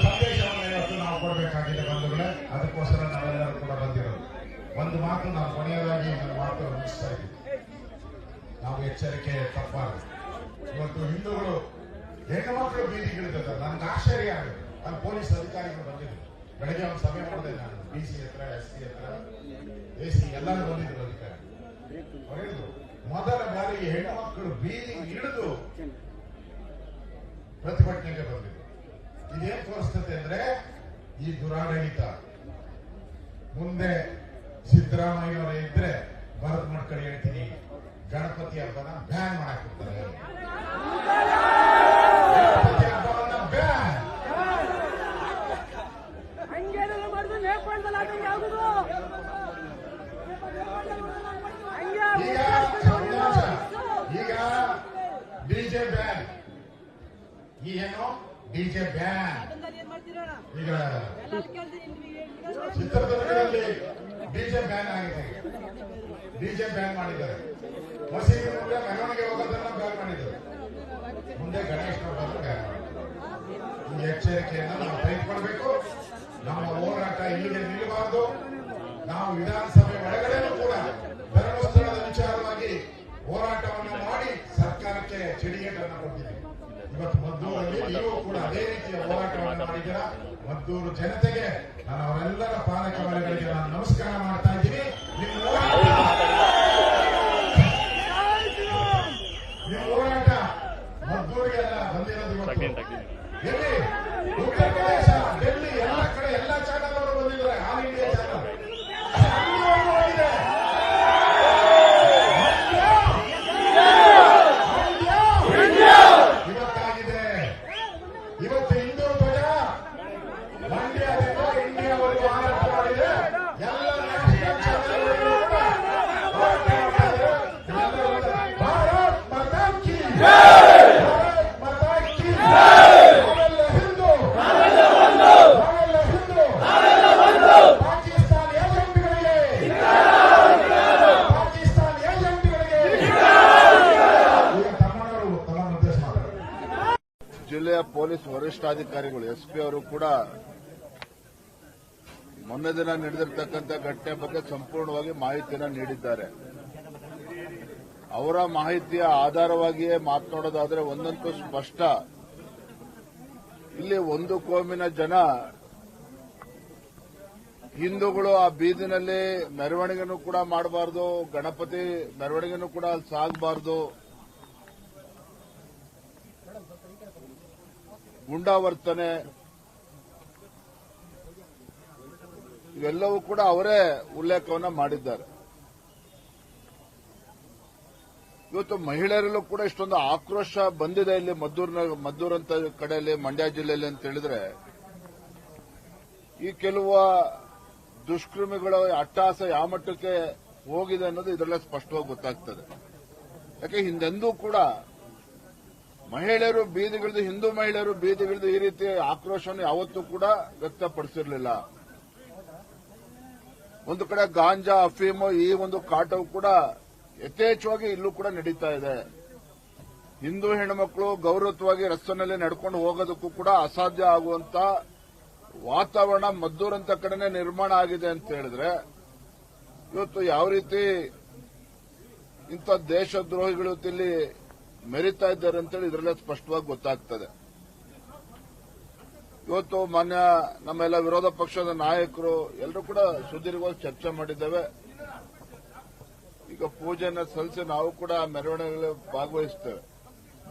[SPEAKER 2] ಸಂದೇಶವನ್ನು ಇವತ್ತು ನಾವು ಕೊಡಬೇಕಾಗಿದೆ ಬಂಧುಗಳೇ. ಅದಕ್ಕೋಸ್ಕರ ನಾವೆಲ್ಲರೂ ಕೂಡ ಬಂದಿರೋದು. ಒಂದು ಮಾತು ನಾವು ಕೊನೆಯದಾಗಿ ನನ್ನ ಮಾತು ಮುಗಿಸ್ತಾ ಇದ್ದೀವಿ. ನಾವು ಎಚ್ಚರಿಕೆ ತಪ್ಪಾಗುತ್ತೆ. ಇವತ್ತು ಹಿಂದೂಗಳು ಹೆಣ್ಣು ಮಕ್ಕಳು ಬೀದಿಗಿಳಿದ ನನ್ಗೆ ಆಶ್ಚರ್ಯ ಆಗುತ್ತೆ. ಅಲ್ಲಿ ಪೊಲೀಸ್ ಅಧಿಕಾರಿಗಳು ಬಂದಿದ್ರು. ಬೆಳಗ್ಗೆ ಒಂದು ಸಭೆ ಮಾಡಿದೆ ನಾನು, DC ಹತ್ರ, SC ಹತ್ರ, AC ಎಲ್ಲರೂ ಬಂದಿದ್ರು ಅಧಿಕಾರಿ. ಅವ್ರು ಹೇಳಿದ್ರು, ಮೊದಲ ಬಾರಿಗೆ ಹೆಣ್ಣು ಮಕ್ಕಳು ಬೀದಿಗೆ ಇಳಿದು ಪ್ರತಿಭಟನೆಗೆ ಬಂದಿದ್ರು. ಇದೇನ್ ತೋರಿಸ್ತದೆ ಅಂದ್ರೆ ಈ ದುರಾಡಳಿತ ಮುಂದೆ ಸಿದ್ದರಾಮಯ್ಯವರೇ ಇದ್ರೆ ಬರದ್ ಮಾಡ್ಕೊಂಡು ಹೇಳ್ತೀನಿ, ಗಣಪತಿ ಹಬ್ಬನ ಬ್ಯಾನ್ ಮಾಡಕ್ ಹೋಗ್ತಾರೆ. ಡಿಜೆ ಬ್ಯಾನ್ ಈ ಏನು ಡಿಜೆ ಬ್ಯಾನ್ ಈಗ ಚಿತ್ರದುರ್ಗದಲ್ಲಿ ಡಿಜೆ ಬ್ಯಾನ್ ಆಗಿದೆ. ಡಿಜೆ ಬ್ಯಾನ್ ಮಾಡಿದ್ದಾರೆ. ಮಸೀದಿ ಮುಂದೆ ಮೆರವಣಿಗೆ ಹೋಗೋದನ್ನ ಬ್ಯಾನ್ ಮಾಡಿದ್ದಾರೆ. ಮುಂದೆ ಗಣೇಶ ಹಬ್ಬವನ್ನು ಬ್ಯಾನ್ ಮಾಡಿದ್ದಾರೆ. ಈ ಎಚ್ಚರಿಕೆಯನ್ನು ನಾವು ತೆಗೆದುಕೊಳ್ಬೇಕು. ನಮ್ಮ ಹೋರಾಟ ಇಲ್ಲಿಗೆ ನಿಲ್ಲಬಾರದು. ನಾವು ವಿಧಾನಸಭೆ ಒಳಗಡೆನೂ ಕೂಡ ಧರ್ಮಸ್ಥಳದ ವಿಚಾರವಾಗಿ ಹೋರಾಟವನ್ನು ಮಾಡಿ ಸರ್ಕಾರಕ್ಕೆ ಚಿಡಿಗೇಟನ್ನು ಕೊಟ್ಟಿದ್ದೀವಿ. ಇವತ್ತು ಮದ್ದೂರಲ್ಲಿ ನೀವು ಕೂಡ ಅದೇ ರೀತಿಯ ಹೋರಾಟವನ್ನು ಮಾಡಿದ್ದೀರಾ. ಮದ್ದೂರು ಜನತೆಗೆ ನಾನು ಅವರೆಲ್ಲರ ಪಾಲಕ ವರ್ಗಗಳಿಗೆ ನಾನು ನಮಸ್ಕಾರ ಮಾಡ್ತಾ ಇದ್ದೀನಿ. ನಿಮ್ಮ ಹೋರಾಟ ಮದ್ದೂರಿಗೆಲ್ಲ ಬಂದಿರೋದು ಇವತ್ತು ಎಲ್ಲಿ ಉತ್ತರ ಪ್ರದೇಶ, ಡೆಲ್ಲಿ ಎಲ್ಲ ಕಡೆ ಎಲ್ಲ ಚಾನಲ್ ಅವರು ಬಂದಿದ್ದಾರೆ. ಆಲ್ ಇಂಡಿಯಾ ಚಾನಲ್ ಇವತ್ತಾಗಿದೆ. ಇವತ್ತು ಹಿಂದೂ ಧ್ವಜ ಮಂಡ್ಯದಿಂದ ಇಂಡಿಯಾವರೆಗೂ ಆರೋಪ ಮಾಡಿದೆ. ಎಲ್ಲ ನ್ಯಾಷನಲ್ ಚಾನಲ್ಗಳು ಭಾರತ್ ಮಾತಾ ಕಿ ಭಾರತ್ ಮಾತಾ ಕಿ ನಾವೆಲ್ಲ ಹಿಂದೂ ನಾವೆಲ್ಲ ಹಿಂದೂ. ಪಾಕಿಸ್ತಾನ ಏಜೆಂಟ್ಗಳಿಗೆ ಪಾಕಿಸ್ತಾನ ಏಜೆಂಟ್ಗಳಿಗೆ ಈಗ ತಮ್ಮನವರು ತಮ್ಮ ನಿರ್ದೇಶ ಮಾಡ್ತಾರೆ.
[SPEAKER 3] ಜಿಲ್ಲೆಯ ಪೊಲೀಸ್ ವರಿಷ್ಠಾಧಿಕಾರಿಗಳು ಎಸ್ಪಿ ಅವರು ಕೂಡ ಮೊನ್ನೆ ದಿನ ನಡೆದಿರ್ತಕ್ಕಂಥ ಘಟನೆ ಬಗ್ಗೆ ಸಂಪೂರ್ಣವಾಗಿ ಮಾಹಿತಿಯನ್ನು ನೀಡಿದ್ದಾರೆ. ಅವರ ಮಾಹಿತಿಯ ಆಧಾರವಾಗಿಯೇ ಮಾತನಾಡೋದಾದ್ರೆ ಒಂದಂತೂ ಸ್ಪಷ್ಟ, ಇಲ್ಲಿ ಒಂದು ಕೋಮಿನ ಜನ ಹಿಂದೂಗಳು ಆ ಬೀದಿನಲ್ಲಿ ಮೆರವಣಿಗೆನೂ ಕೂಡ ಮಾಡಬಾರ್ದು, ಗಣಪತಿ ಮೆರವಣಿಗೆನೂ ಕೂಡ ಅಲ್ಲಿ ಸಾಗಬಾರ್ದು, ಗುಂಡಾವರ್ತನೆ ಇವೆಲ್ಲವೂ ಕೂಡ ಅವರೇ ಉಲ್ಲೇಖವನ್ನ ಮಾಡಿದ್ದಾರೆ. ಇವತ್ತು ಮಹಿಳೆಯರಲ್ಲೂ ಕೂಡ ಇಷ್ಟೊಂದು ಆಕ್ರೋಶ ಬಂದಿದೆ ಇಲ್ಲಿ ಮದ್ದೂರಂತ ಕಡೆಯಲ್ಲಿ, ಮಂಡ್ಯ ಜಿಲ್ಲೆಯಲ್ಲಿ ಅಂತ ಹೇಳಿದ್ರೆ ಈ ಕೆಲವು ದುಷ್ಕರ್ಮಿಗಳ ಅಟ್ಟಹಾಸ ಯಾವ ಮಟ್ಟಕ್ಕೆ ಹೋಗಿದೆ ಅನ್ನೋದು ಇದರಲ್ಲೇ ಸ್ಪಷ್ಟವಾಗಿ ಗೊತ್ತಾಗ್ತದೆ. ಯಾಕೆ ಹಿಂದೆಂದೂ ಕೂಡ ಮಹಿಳೆಯರು ಬೀದಿಗಿಳಿದು, ಹಿಂದೂ ಮಹಿಳೆಯರು ಬೀದಿಗಿಳಿದು ಈ ರೀತಿ ಆಕ್ರೋಶವನ್ನು ಯಾವತ್ತೂ ಕೂಡ ವ್ಯಕ್ತಪಡಿಸಿರಲಿಲ್ಲ. ಒಂದು ಕಡೆ ಗಾಂಜಾ, ಅಫೀಮು ಈ ಒಂದು ಕಾಟವು ಕೂಡ ಯಥೇಚ್ಛವಾಗಿ ಇಲ್ಲೂ ಕೂಡ ನಡೀತಾ ಇದೆ. ಹಿಂದೂ ಹೆಣ್ಣುಮಕ್ಕಳು ಗೌರವವಾಗಿ ರಸ್ತೆಯಲ್ಲಿ ನಡ್ಕೊಂಡು ಹೋಗೋದಕ್ಕೂ ಕೂಡ ಅಸಾಧ್ಯ ಆಗುವಂತ ವಾತಾವರಣ ಮದ್ದೂರಂತ ಕಡೆನೆ ನಿರ್ಮಾಣ ಆಗಿದೆ ಅಂತ ಹೇಳಿದ್ರೆ ಇವತ್ತು ಯಾವ ರೀತಿ ಇಂಥ ದೇಶದ್ರೋಹಿಗಳು ಇಲ್ಲಿ ಮೆರಿತಾ ಇದ್ದಾರೆ ಅಂತೇಳಿ ಇದರಲ್ಲೇ ಸ್ಪಷ್ಟವಾಗಿ ಗೊತ್ತಾಗ್ತದೆ. ಇವತ್ತು ಮಾನ್ಯ ನಮ್ಮೆಲ್ಲ ವಿರೋಧ ಪಕ್ಷದ ನಾಯಕರು ಎಲ್ಲರೂ ಕೂಡ ಸುದೀರ್ಘವಾಗಿ ಚರ್ಚೆ ಮಾಡಿದ್ದೇವೆ. ಈಗ ಪೂಜೆಯನ್ನು ಸಲ್ಲಿಸಿ ನಾವು ಕೂಡ ಮೆರವಣಿಗೆಯಲ್ಲಿ ಭಾಗವಹಿಸ್ತೇವೆ.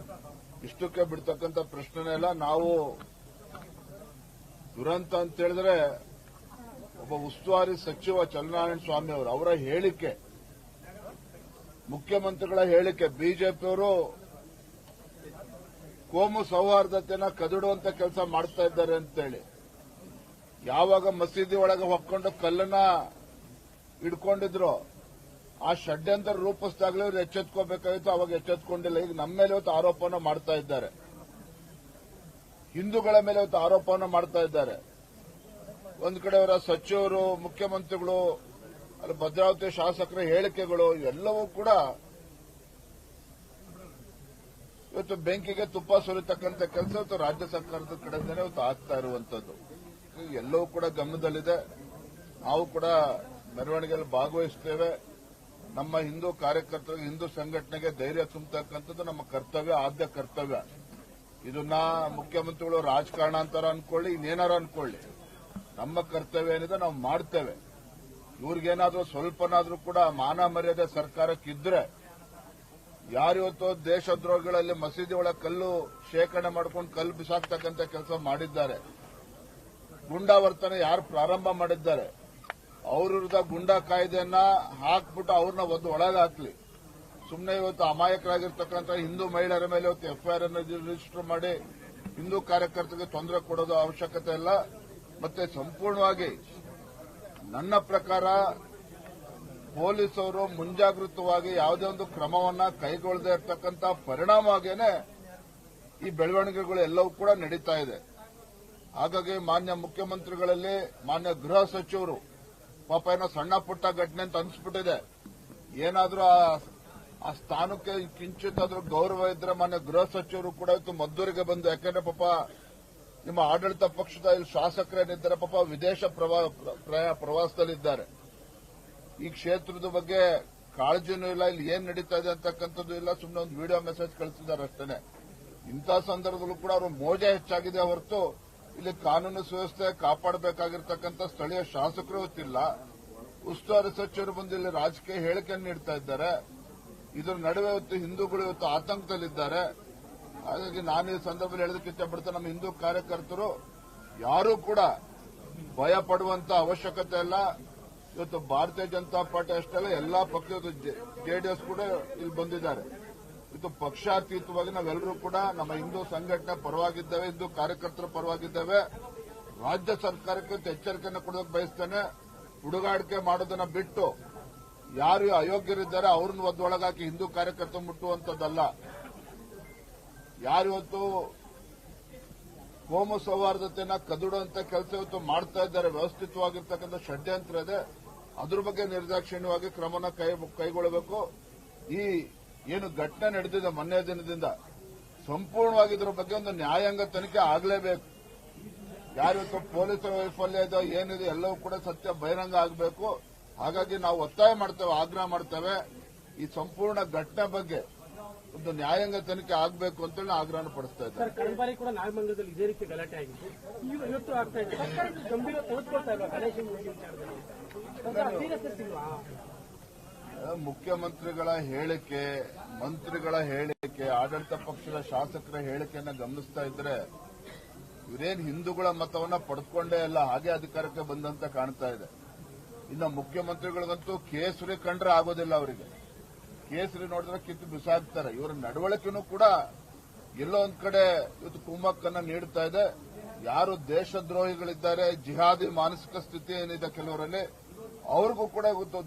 [SPEAKER 3] ಇಷ್ಟಕ್ಕೆ ಬಿಡ್ತಕ್ಕಂಥ ಪ್ರಶ್ನೆನೇ ಇಲ್ಲ. ನಾವು ದುರಂತ ಅಂತ ಹೇಳಿದ್ರೆ ಒಬ್ಬ ಉಸ್ತುವಾರಿ ಸಚಿವ ಚಲನಾರಾಯಣ ಸ್ವಾಮಿ ಅವರು ಅವರ ಹೇಳಿಕೆ, ಮುಖ್ಯಮಂತ್ರಿಗಳ ಹೇಳಿಕೆ, ಬಿಜೆಪಿಯವರು ಕೋಮು ಸೌಹಾರ್ದತೆಯನ್ನು ಕದಡುವಂತ ಕೆಲಸ ಮಾಡ್ತಾ ಇದ್ದಾರೆ ಅಂತೇಳಿ ಯಾವಾಗ ಮಸೀದಿ ಒಳಗೆ ಹೊಕ್ಕೊಂಡು ಕಲ್ಲನ್ನ ಹಿಡ್ಕೊಂಡಿದ್ರು ಆ ಷಡ್ಯಂತರ ರೂಪಿಸಿದಾಗಲೇ ಇವರು ಎಚ್ಚೆತ್ಕೋಬೇಕಾಗಿತ್ತು. ಅವಾಗ ಎಚ್ಚೆತ್ಕೊಂಡಿಲ್ಲ. ಈಗ ನಮ್ಮ ಮೇಲೆ ಇವತ್ತು ಆರೋಪವನ್ನು ಮಾಡ್ತಾ ಇದ್ದಾರೆ, ಹಿಂದೂಗಳ ಮೇಲೆ ಇವತ್ತು ಆರೋಪವನ್ನು ಮಾಡ್ತಾ ಇದ್ದಾರೆ. ಒಂದು ಕಡೆ ಅವರ ಸಚಿವರು, ಮುಖ್ಯಮಂತ್ರಿಗಳು, ಅಲ್ಲಿ ಭದ್ರಾವತಿ ಶಾಸಕರ ಹೇಳಿಕೆಗಳು ಎಲ್ಲವೂ ಕೂಡ ಇವತ್ತು ಬೆಂಕಿಗೆ ತುಪ್ಪ ಸುರಿತಕ್ಕಂಥ ಕೆಲಸ ಇವತ್ತು ರಾಜ್ಯ ಸರ್ಕಾರದ ಕಡೆಯಿಂದಲೇ ಇವತ್ತು ಆಗ್ತಾ ಇರುವಂತದ್ದು. ಎಲ್ಲವೂ ಕೂಡ ಗಮನದಲ್ಲಿದೆ. ನಾವು ಕೂಡ ಮೆರವಣಿಗೆಯಲ್ಲಿ ಭಾಗವಹಿಸ್ತೇವೆ. ನಮ್ಮ ಹಿಂದೂ ಕಾರ್ಯಕರ್ತರಿಗೆ, ಹಿಂದೂ ಸಂಘಟನೆಗೆ ಧೈರ್ಯ ತುಂಬತಕ್ಕಂಥದ್ದು ನಮ್ಮ ಕರ್ತವ್ಯ, ಆದ್ಯ ಕರ್ತವ್ಯ. ಇದನ್ನ ಮುಖ್ಯಮಂತ್ರಿಗಳು ರಾಜಕಾರಣ ಅಂತಾರ ಅನ್ಕೊಳ್ಳಿ, ಇನ್ನೇನಾರು ಅನ್ಕೊಳ್ಳಿ, ನಮ್ಮ ಕರ್ತವ್ಯ ಏನಿದೆ ನಾವು ಮಾಡ್ತೇವೆ. ಇವ್ರಿಗೇನಾದ್ರೂ ಸ್ವಲ್ಪನಾದ್ರೂ ಕೂಡ ಮಾನ ಮರ್ಯಾದೆ ಸರ್ಕಾರಕ್ಕಿದ್ರೆ, ಯಾರಿವತ್ತು ದೇಶದ್ರೋಹಿಗಳಲ್ಲಿ ಮಸೀದಿ ಒಳಗೆ ಕಲ್ಲು ಶೇಖರಣೆ ಮಾಡ್ಕೊಂಡು ಕಲ್ಲು ಬಿಸಾಕ್ತಕ್ಕಂಥ ಕೆಲಸ ಮಾಡಿದ್ದಾರೆ, ಗುಂಡಾವರ್ತನೆ ಯಾರು ಪ್ರಾರಂಭ ಮಾಡಿದ್ದಾರೆ, ಅವ್ರ ವಿರುದ್ಧ ಗುಂಡಾ ಕಾಯ್ದೆಯನ್ನ ಹಾಕ್ಬಿಟ್ಟು ಅವ್ರನ್ನ ಒಂದು ಒಳಗೆ ಹಾಕ್ಲಿ. ಸುಮ್ಮನೆ ಇವತ್ತು ಅಮಾಯಕರಾಗಿರ್ತಕ್ಕಂಥ ಹಿಂದೂ ಮಹಿಳೆಯರ ಮೇಲೆ ಇವತ್ತು ಎಫ್ಐಆರ್ ಅನ್ನು ರಿಜಿಸ್ಟರ್ ಮಾಡಿ ಹಿಂದೂ ಕಾರ್ಯಕರ್ತರಿಗೆ ತೊಂದರೆ ಕೊಡೋದು ಅವಶ್ಯಕತೆ ಇಲ್ಲ. ಮತ್ತೆ ಸಂಪೂರ್ಣವಾಗಿ ನನ್ನ ಪ್ರಕಾರ ಪೊಲೀಸರು ಮುಂಜಾಗೃತವಾಗಿ ಯಾವುದೇ ಒಂದು ಕ್ರಮವನ್ನ ಕೈಗೊಳ್ಳದೆ ಇರತಕ್ಕಂತ ಪರಿಣಾಮವಾಗೇನೆ ಈ ಬೆಳವಣಿಗೆಗಳು ಎಲ್ಲವೂ ಕೂಡ ನಡೀತಾ ಇದೆ. ಹಾಗಾಗಿ ಮಾನ್ಯ ಮುಖ್ಯಮಂತ್ರಿಗಳಲ್ಲಿ ಮಾನ್ಯ ಗೃಹ ಸಚಿವರು ಪಾಪ ಏನೋ ಸಣ್ಣ ಪುಟ್ಟ ಘಟನೆ ಅಂತ ಅನ್ಸ್ಬಿಟ್ಟಿದೆ. ಏನಾದ್ರೂ ಆ ಸ್ಥಾನಕ್ಕೆ ಕಿಂಚಿತ್ತಾದ್ರೂ ಗೌರವ ಇದ್ರೆ ಮಾನ್ಯ ಗೃಹ ಸಚಿವರು ಕೂಡ ಇವತ್ತು ಮದ್ದೂರಿಗೆ ಬಂದು, ಯಾಕೆಂದ್ರೆ ಪಾಪ ನಿಮ್ಮ ಆಡಳಿತ ಪಕ್ಷದ ಇಲ್ಲಿ ಶಾಸಕರೇನಿದ್ದಾರೆ ಪಾಪ ವಿದೇಶ ಪ್ರವಾಸದಲ್ಲಿದ್ದಾರೆ. ಈ ಕ್ಷೇತ್ರದ ಬಗ್ಗೆ ಕಾಳಜಿನೂ ಇಲ್ಲ, ಇಲ್ಲಿ ಏನ್ ನಡೀತಾ ಇದೆ ಅಂತಕ್ಕಂಥದ್ದು ಇಲ್ಲ, ಸುಮ್ಮನೆ ಒಂದು ವಿಡಿಯೋ ಮೆಸೇಜ್ ಕಳಿಸಿದ್ದಾರೆ ಅಷ್ಟೇನೆ. ಇಂಥ ಸಂದರ್ಭದಲ್ಲೂ ಕೂಡ ಅವರು ಮೋಜೆ ಹೆಚ್ಚಾಗಿದೆ ಹೊರತು ಇಲ್ಲಿ ಕಾನೂನು ಸುವ್ಯವಸ್ಥೆ ಕಾಪಾಡಬೇಕಾಗಿರ್ತಕ್ಕಂಥ ಸ್ಥಳೀಯ ಶಾಸಕರು ಗೊತ್ತಿಲ್ಲ. ಉಸ್ತುವಾರಿ ಸಚಿವರು ಬಂದು ಇಲ್ಲಿ ರಾಜಕೀಯ ಹೇಳಿಕೆಯನ್ನು ನೀಡ್ತಾ ಇದ್ದಾರೆ. ಇದರ ನಡುವೆ ಇವತ್ತು ಹಿಂದೂಗಳು ಇವತ್ತು ಆತಂಕದಲ್ಲಿದ್ದಾರೆ. ಹಾಗಾಗಿ ನಾನು ಈ ಸಂದರ್ಭದಲ್ಲಿ ಹೇಳೋದಕ್ಕೆ ಇಷ್ಟಪಡ್ತೇನೆ, ನಮ್ಮ ಹಿಂದೂ ಕಾರ್ಯಕರ್ತರು ಯಾರೂ ಕೂಡ ಭಯ ಪಡುವಂತ ಅವಶ್ಯಕತೆ ಇಲ್ಲ. ಇವತ್ತು ಭಾರತೀಯ ಜನತಾ ಪಾರ್ಟಿ ಅಷ್ಟೇ ಅಲ್ಲ, ಎಲ್ಲಾ ಪಕ್ಷದ ಜೆಡಿಎಸ್ ಕೂಡ ಇಲ್ಲಿ ಬಂದಿದ್ದಾರೆ. ಇದು ಪಕ್ಷಾತೀತವಾಗಿ ನಾವೆಲ್ಲರೂ ಕೂಡ ನಮ್ಮ ಹಿಂದೂ ಸಂಘಟನೆ ಪರವಾಗಿದ್ದೇವೆ, ಹಿಂದೂ ಕಾರ್ಯಕರ್ತರ ಪರವಾಗಿದ್ದೇವೆ. ರಾಜ್ಯ ಸರ್ಕಾರಕ್ಕೆ ಎಚ್ಚರಿಕೆಯನ್ನು ಕೊಡೋದಕ್ಕೆ ಬಯಸ್ತೇನೆ. ಹುಡುಗಾಟಿಕೆ ಮಾಡೋದನ್ನ ಬಿಟ್ಟು ಯಾರು ಅಯೋಗ್ಯರಿದ್ದಾರೆ ಅವ್ರನ್ನ ಒದ್ದೊಳಗಾಕಿ ಹಿಂದೂ ಕಾರ್ಯಕರ್ತ ಮುಟ್ಟುವಂತದ್ದಲ್ಲ. ಯಾರಿವತ್ತು ಕೋಮು ಸೌಹಾರ್ದತೆಯನ್ನ ಕದಡುವಂತ ಕೆಲಸ ಇವತ್ತು ಮಾಡ್ತಾ ಇದ್ದಾರೆ, ವ್ಯವಸ್ಥಿತವಾಗಿರ್ತಕ್ಕಂಥ ಷಡ್ಯಂತ್ರ ಇದೆ. ಅದ್ರ ಬಗ್ಗೆ ನಿರ್ದಾಕ್ಷಿಣ್ಯವಾಗಿ ಕ್ರಮನ ಕೈಗೊಳ್ಳಬೇಕು. ಈ ಏನು ಘಟನೆ ನಡೆದಿದೆ ಮೊನ್ನೆ ದಿನದಿಂದ ಸಂಪೂರ್ಣವಾಗಿ ಇದರ ಬಗ್ಗೆ ಒಂದು ನ್ಯಾಯಾಂಗ ತನಿಖೆ ಆಗಲೇಬೇಕು. ಯಾರಿವತ್ತು ಪೊಲೀಸರ ವೈಫಲ್ಯ ಇದೆ ಏನಿದೆ ಎಲ್ಲವೂ ಕೂಡ ಸತ್ಯ ಬಹಿರಂಗ ಆಗಬೇಕು. ಹಾಗಾಗಿ ನಾವು ಒತ್ತಾಯ ಮಾಡ್ತೇವೆ, ಆಗ್ರಹ ಮಾಡ್ತೇವೆ, ಈ ಸಂಪೂರ್ಣ ಘಟನೆ ಬಗ್ಗೆ ಒಂದು ನ್ಯಾಯಾಂಗ ತನಿಖೆ ಆಗಬೇಕು ಅಂತೇಳಿ ಆಗ್ರಹ ಪಡಿಸ್ತಾ ಇದ್ದಾರೆ.
[SPEAKER 4] ಕಳೆದ ಬಾರಿ ಕೂಡ ನಾಗಮಂಗಲದಲ್ಲಿ ಇದೇ ರೀತಿ ಗಲಾಟೆ ಆಗಿತ್ತು, ಇವತ್ತು ಆಗ್ತಾ ಇದೆ. ಸರ್ಕಾರ ಗಂಭೀರ ತೆಗೆದುಕೊಳ್ತಾ ಇಲ್ವಾ ಗಣೇಶ ಮೂರ್ತಿ ವಿಚಾರದಲ್ಲಿ?
[SPEAKER 3] ಮುಖ್ಯಮಂತ್ರಿಗಳ ಹೇಳಿಕೆ, ಮಂತ್ರಿಗಳ ಹೇಳಿಕೆ, ಆಡಳಿತ ಪಕ್ಷದ ಶಾಸಕರ ಹೇಳಿಕೆಯನ್ನ ಗಮನಿಸ್ತಾ ಇದ್ರೆ ಇವರೇನ್ ಹಿಂದೂಗಳ ಮತವನ್ನ ಪಡೆದುಕೊಂಡೇ ಇಲ್ಲ, ಹಾಗೆ ಅಧಿಕಾರಕ್ಕೆ ಬಂದಂತ ಕಾಣ್ತಾ ಇದೆ. ಇನ್ನು ಮುಖ್ಯಮಂತ್ರಿಗಳಿಗಂತೂ ಕೇಸರಿ ಕಂಡ್ರೆ ಆಗೋದಿಲ್ಲ. ಅವರಿಗೆ ಕೇಸರಿ ನೋಡಿದ್ರೆ ಕಿತ್ತು ಬಿಸಾಕ್ತಾರೆ. ಇವರ ನಡವಳಿಕೆನೂ ಕೂಡ ಎಲ್ಲೋ ಒಂದ್ ಕಡೆ ಇವತ್ತು ಕುಮ್ಮಕ್ಕನ್ನ ನೀಡುತ್ತಾ ಇದೆ. ಯಾರು ದೇಶದ್ರೋಹಿಗಳಿದ್ದಾರೆ, ಜಿಹಾದಿ ಮಾನಸಿಕ ಸ್ಥಿತಿ ಏನಿದೆ ಕೆಲವರಲ್ಲಿ, ಅವ್ರಿಗೂ ಕೂಡ ಇವತ್ತು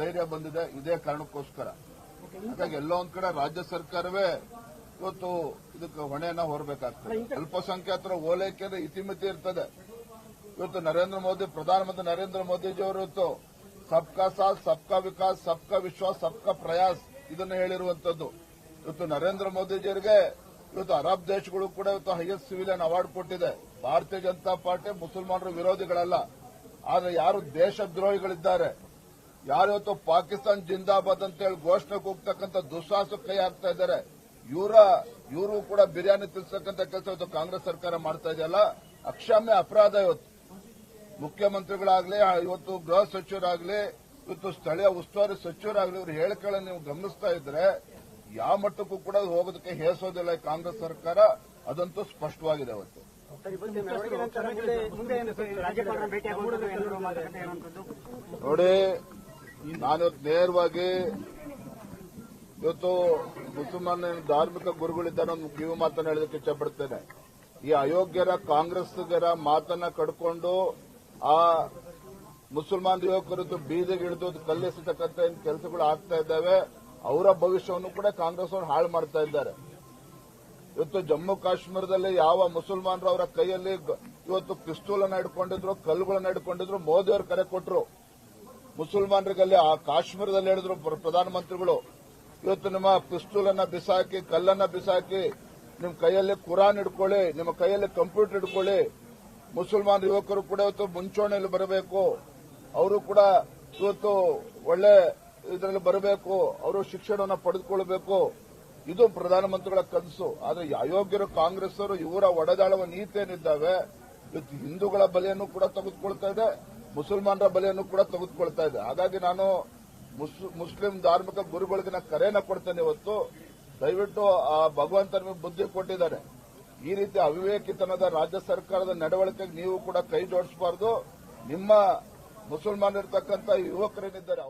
[SPEAKER 3] ಧೈರ್ಯ ಬಂದಿದೆ ಇದೇ ಕಾರಣಕ್ಕೋಸ್ಕರ. ಹಾಗಾಗಿ ಎಲ್ಲೋ ಒಂದ್ ಕಡೆ ರಾಜ್ಯ ಸರ್ಕಾರವೇ ಇವತ್ತು ಇದಕ್ಕೆ ಹೊಣೆಯನ್ನ ಹೊರಬೇಕಾಗ್ತದೆ. ಅಲ್ಪಸಂಖ್ಯಾತರ ಓಲೈಕೆ ಇತಿಮಿತಿ ಇರ್ತದೆ. ಇವತ್ತು ಪ್ರಧಾನಮಂತ್ರಿ ನರೇಂದ್ರ ಮೋದಿಜಿಯವರು ಇವತ್ತು ಸಬ್ಕಾ ಸಾಥ್, ಸಬ್ಕಾ ವಿಕಾಸ್, ಸಬ್ಕಾ ವಿಶ್ವಾಸ್, ಸಬ್ಕಾ ಪ್ರಯಾಸ್ ಇದನ್ನು ಹೇಳಿರುವಂತದ್ದು. ಇವತ್ತು ನರೇಂದ್ರ ಮೋದಿಜಿಯವರಿಗೆ ಇವತ್ತು ಅರಬ್ ದೇಶಗಳು ಕೂಡ ಇವತ್ತು ಹೈಯೆಸ್ಟ್ ಸಿವಿಲಿಯನ್ ಅವಾರ್ಡ್ ಕೊಟ್ಟಿದೆ. ಭಾರತೀಯ ಜನತಾ ಪಾರ್ಟಿ ಮುಸಲ್ಮಾನರ ವಿರೋಧಿಗಳಲ್ಲ, ಆದರೆ ಯಾರು ದೇಶದ್ರೋಹಿಗಳಿದ್ದಾರೆ, ಯಾರು ಇವತ್ತು ಪಾಕಿಸ್ತಾನ್ ಜಿಂದಾಬಾದ್ ಅಂತ ಹೇಳಿ ಘೋಷಣೆ ಕೂಗ್ತಕ್ಕಂಥ ದುಸ್ಸಾಹಸ ಕೈ ಹಾಕ್ತಾ ಇದ್ದಾರೆ, ಇವರು ಕೂಡ ಬಿರಿಯಾನಿ ತಿನ್ಸತಕ್ಕಂಥ ಕೆಲಸ ಇವತ್ತು ಕಾಂಗ್ರೆಸ್ ಸರ್ಕಾರ ಮಾಡ್ತಾ ಇದೆಯಲ್ಲ, ಅಕ್ಷಮ್ಯ ಅಪರಾಧ. ಇವತ್ತು ಮುಖ್ಯಮಂತ್ರಿಗಳಾಗಲಿ, ಇವತ್ತು ಗೃಹ ಸಚಿವರಾಗಲಿ, ಇವತ್ತು ಸ್ಥಳೀಯ ಉಸ್ತುವಾರಿ ಸಚಿವರಾಗಲಿ, ಇವರು ಹೇಳಿಕೆಗಳನ್ನು ನೀವು ಗಮನಿಸ್ತಾ ಇದ್ರೆ ಯಾವ ಮಟ್ಟಕ್ಕೂ ಕೂಡ ಹೋಗೋದಕ್ಕೆ ಹೇಸೋದಿಲ್ಲ ಈ ಕಾಂಗ್ರೆಸ್ ಸರ್ಕಾರ, ಅದಂತೂ ಸ್ಪಷ್ಟವಾಗಿದೆ. ಅವತ್ತು ನೋಡಿ, ನಾನು ನೇರವಾಗಿ ಇವತ್ತು ಮುಸಲ್ಮಾನ ಧಾರ್ಮಿಕ ಗುರುಗಳಿದ್ದಾರೆ ಒಂದು ಕಿವಿ ಮಾತನ್ನು ಹೇಳೋದಕ್ಕೆ ಇಷ್ಟಪಡ್ತೇನೆ. ಈ ಅಯೋಗ್ಯರ ಕಾಂಗ್ರೆಸ್ಗರ ಮಾತನ್ನ ಕಡ್ಕೊಂಡು ಆ ಮುಸಲ್ಮಾನ್ ಯುವಕರು ಬೀದಿಗಿಳಿದು ಕಲ್ಲೆಸತಕ್ಕಂಥ ಕೆಲಸಗಳು ಆಗ್ತಾ ಇದ್ದಾವೆ. ಅವರ ಭವಿಷ್ಯವನ್ನು ಕೂಡ ಕಾಂಗ್ರೆಸ್ ಅವರು ಹಾಳು ಮಾಡ್ತಾ ಇದ್ದಾರೆ. ಇವತ್ತು ಜಮ್ಮು ಕಾಶ್ಮೀರದಲ್ಲಿ ಯಾವ ಮುಸಲ್ಮಾನರು ಅವರ ಕೈಯಲ್ಲಿ ಇವತ್ತು ಪಿಸ್ತೂಲನ್ನ ಹಿಡ್ಕೊಂಡಿದ್ರು, ಕಲ್ಲುಗಳನ್ನ ಹಿಡ್ಕೊಂಡಿದ್ರು, ಮೋದಿ ಅವರು ಕರೆ ಕೊಟ್ಟರು ಮುಸಲ್ಮಾನರಿಗಲ್ಲಿ ಆ ಕಾಶ್ಮೀರದಲ್ಲಿ ಹೇಳಿದ್ರು ಪ್ರಧಾನಮಂತ್ರಿಗಳು, ಇವತ್ತು ನಿಮ್ಮ ಪಿಸ್ತೂಲನ್ನ ಬಿಸಾಕಿ, ಕಲ್ಲನ್ನ ಬಿಸಾಕಿ, ನಿಮ್ಮ ಕೈಯಲ್ಲಿ ಕುರಾನ್ ಹಿಡ್ಕೊಳ್ಳಿ, ನಿಮ್ಮ ಕೈಯಲ್ಲಿ ಕಂಪ್ಯೂಟರ್ ಹಿಡ್ಕೊಳ್ಳಿ. ಮುಸಲ್ಮಾನ್ ಯುವಕರು ಕೂಡ ಇವತ್ತು ಮುಂಚೂಣಿಯಲ್ಲಿ ಬರಬೇಕು, ಅವರು ಕೂಡ ಇವತ್ತು ಒಳ್ಳೆ ಇದರಲ್ಲಿ ಬರಬೇಕು, ಅವರು ಶಿಕ್ಷಣವನ್ನು ಪಡೆದುಕೊಳ್ಳಬೇಕು. ಇದು ಪ್ರಧಾನಮಂತ್ರಿಗಳ ಕನಸು. ಆದರೆ ಅಯೋಗ್ಯರು ಕಾಂಗ್ರೆಸ್ ಅವರು ಇವರ ಒಡೆದಾಳುವ ನೀತಿ ಏನಿದ್ದಾವೆ, ಇವತ್ತು ಹಿಂದೂಗಳ ಬಲಿಯನ್ನು ಕೂಡ ತೆಗೆದುಕೊಳ್ತಾ ಇದೆ, ಮುಸಲ್ಮಾನರ ಬಲಿಯನ್ನು ಕೂಡ ತೆಗೆದುಕೊಳ್ತಾ ಇದೆ. ಹಾಗಾಗಿ ನಾನು ಮುಸ್ಲಿಂ ಧಾರ್ಮಿಕ ಗುರುಗಳಿಗೆ ಕರೆಯನ್ನ ಕೊಡ್ತೇನೆ. ಇವತ್ತು ದಯವಿಟ್ಟು ಆ ಭಗವಂತ ನಿಮಗೆ ಬುದ್ಧಿ ಕೊಟ್ಟಿದ್ದಾರೆ. ಈ ರೀತಿ ಅವಿವೇಕಿತನದ ರಾಜ್ಯ ಸರ್ಕಾರದ ನಡವಳಿಕೆಗೆ ನೀವು ಕೂಡ ಕೈ ಜೋಡಿಸಬಾರದು. ನಿಮ್ಮ ಮುಸಲ್ಮಾನರಿರ್ತಕ್ಕಂಥ ಯುವಕರೇನಿದ್ದಾರೆ